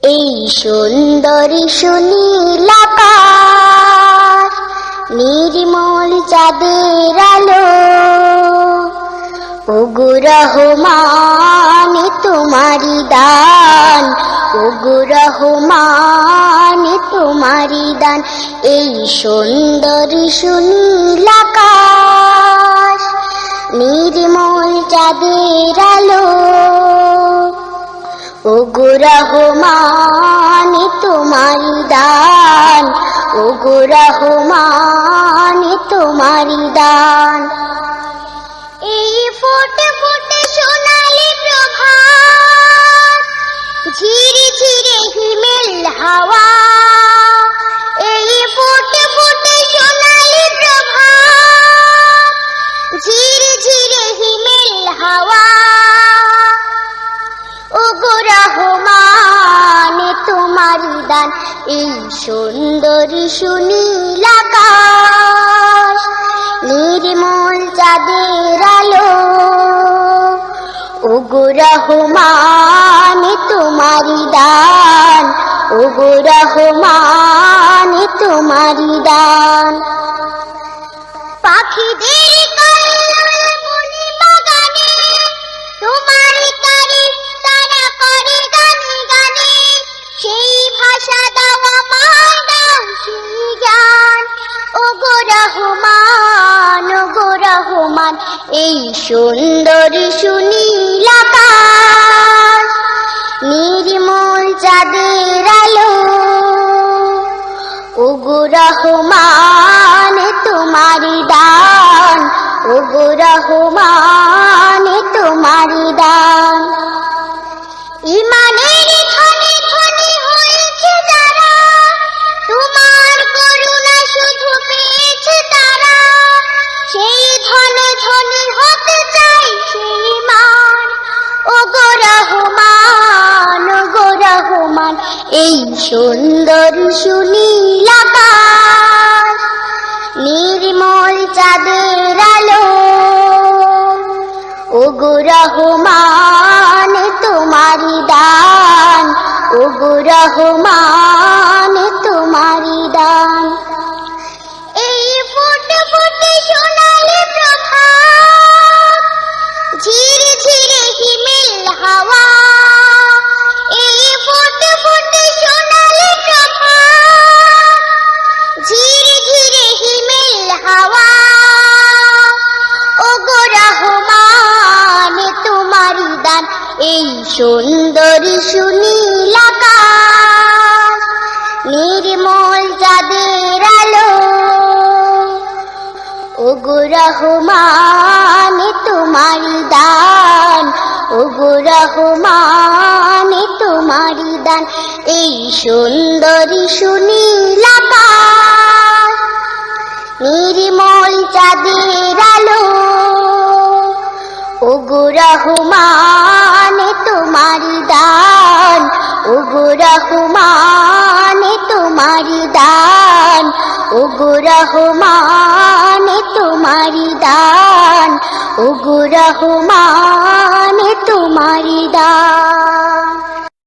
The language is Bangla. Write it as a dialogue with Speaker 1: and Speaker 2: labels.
Speaker 1: এই সুন্দরী সুনীল আকাশ, নির্মল চাঁদের আলো, ওগো রহমান তোমারি দান, ওগো রহমান তোমারি দান। এই সুন্দরী সুনীল আকাশ, নির্মল চাঁদের আলো, ওগো রহমান তোমারি দান, ওগো রহমান তোমারি দান। এই ফুটে ফুটে সোনালি প্রভাত, ঝিরে ঝিরে হিমেল হাওয়া, এই ফুটে ফুটে সোনালি প্রভাত, ঝিরে ঝিরে হিমেল হাওয়া, ওগো রহমান তোমারি দান। এই সুন্দরী সুনীল আকাশ, নির্মল চাঁদের আলো, ওগো রহমান তোমারি দান, ওগো রহমান তোমারি দান। পাখিদের কল্লোল মনি বাগানে, তোমারি তারিফ তারা করে গানে গানে, সেই ভাষা দাও আমায়, দাও সেই জ্ঞান, ওগো রহমান, ওগো রহমান। এই সুন্দরী সুনীল আকাশ, নির্মল চাঁদের আলো, ওগো রহমান তোমারি দান, ওগো রহমান তোমারি দান। ইমানের ধনে ধনে হয়েছে যারা, তোমার করুণা শুধু পেয়েছে তারা, সেই ধনে ধনে হতে চাই সেই মান, ওগো রহমান, ওগো রহমান। এই সুন্দর সুনীল আকাশ, নির্মল চাঁদের আলো, ওগো রহমান তোমারি দান, ওগো রহমান তোমারি দান। এই ফুটে ফুটে সোনালি প্রভাত, ঝিরে ঝিরে হিমেল হাওয়া, এই ফুটে ফুটে সোনালি প্রভাত, ঝিরে ঝিরে হিমেল হাওয়া, ওগো রহমান তোমারি দান। এই সুন্দরী সুনীল আকাশ, নির্মল চাঁদের আলো, ওগো রহমান তোমারি দান, ওগো রহমান তোমারি দান। এই সুন্দরী সুনীল আকাশ, নির্মল চাঁদের আলো, ওগো রহমান তোমারি দান, ওগো রহমান তোমারি দান, ওগো রহমান তোমারি দান, ওগো রহমান তোমারি দান।